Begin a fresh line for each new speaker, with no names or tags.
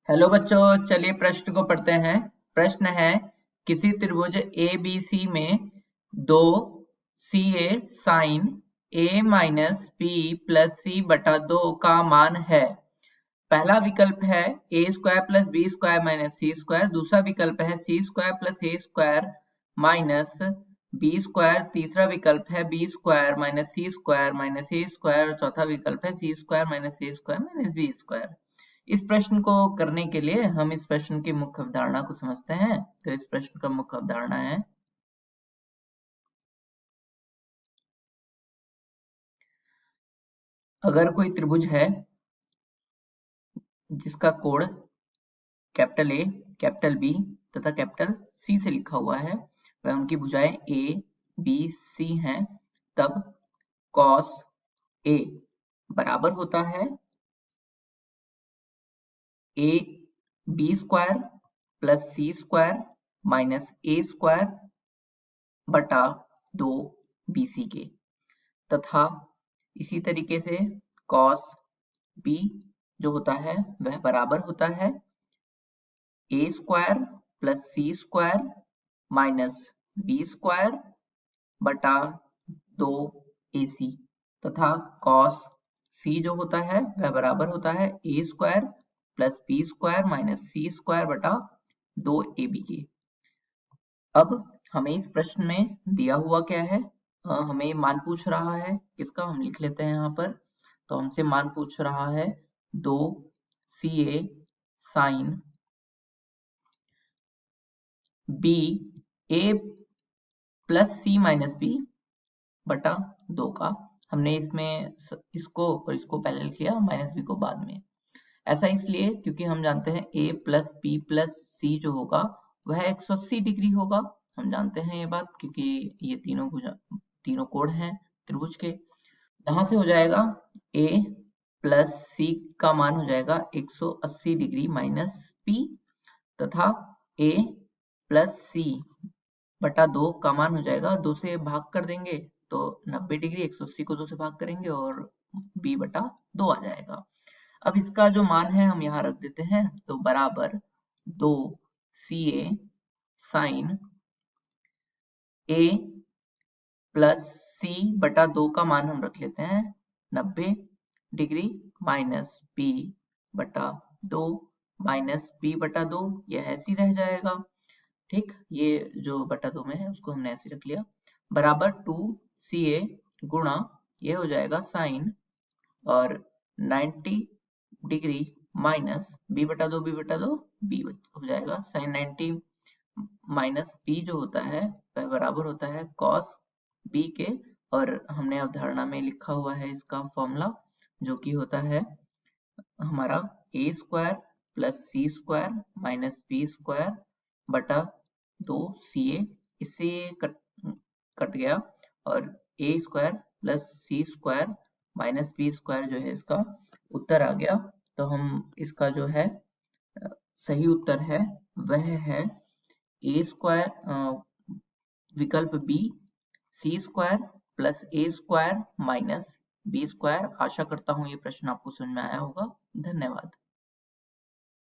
Hello बच्चों, चलिए प्रश्न को पढ़ते हैं। प्रश्न है, किसी त्रिभुज ABC में दो CA sine A minus B plus C बटा 2 का मान है। पहला विकल्प है A square plus B square minus C square, दूसरा विकल्प है C square plus A square minus B square, तीसरा विकल्प है B square minus C square minus A square और चौथा विकल्प है C square minus A square minus B square. इस प्रश्न को करने के लिए हम इस प्रश्न की मुख्य अवधारणा को समझते हैं। तो इस प्रश्न का मुख्य अवधारणा है, अगर कोई त्रिभुज है जिसका कोण कैपिटल A, कैपिटल B तथा कैपिटल C से लिखा हुआ है, वह उनकी भुजाएं A, B, C हैं, तब cos A बराबर होता है A B square plus C square minus A square बटा 2 BC के, तथा इसी तरीके से cos B जो होता है वह बराबर होता है A square plus C square minus B square बटा 2 AC, तथा cos C जो होता है वह बराबर होता है A square plus B square minus C square बटा 2 AB के। अब हमें इस प्रश्न में दिया हुआ क्या है, हमें मान पूछ रहा है, इसका हम लिख लेते हैं यहाँ पर। तो हमसे मान पूछ रहा है 2 CA sine B A plus C minus B बटा 2 का। हमने इसमें इसको और इसको पहले लिख लिया, माइनस B को बाद में। ऐसा इसलिए क्योंकि हम जानते हैं A plus B plus C जो होगा वह 180 डिग्री होगा। हम जानते हैं ये बात क्योंकि ये तीनों कोण हैं त्रिभुज के। यहाँ से हो जाएगा A प्लस C का मान हो जाएगा 180 डिग्री माइनस P, तथा A प्लस C बटा 2 का मान हो जाएगा, 2 से भाग कर देंगे तो 90 डिग्री, 180 को 2 से भाग करेंगे और B बटा 2 आ जाएगा। अब इसका जो मान है हम यहाँ रख देते हैं, तो बराबर 2 CA sine A plus C बटा 2 का मान हम रख लेते हैं 90 डिग्री माइनस B बटा 2 माइनस B बटा 2, यह ऐसे ही रह जाएगा। ठीक, ये जो बटा 2 में है उसको हमने ऐसे रख लिया, बराबर 2 CA गुणा ये हो जाएगा साइन और 90 डिग्री माइनस B बटा 2 B बटा 2 B हो जाएगा साइन 90 माइनस B जो होता है वह बराबर होता है cos B के। और हमने अवधारणा में लिखा हुआ है इसका फॉर्मूला, जो कि होता है हमारा A square plus C square minus B square बटा 2 CA, इससे ये कट गया और A square plus C square minus B square जो है इसका उत्तर आ गया। तो हम इसका जो है सही उत्तर है वह है A स्क्वायर, विकल्प B C square plus A square minus B square. आशा करता हूँ ये प्रश्न आपको समझ में आया होगा। धन्यवाद।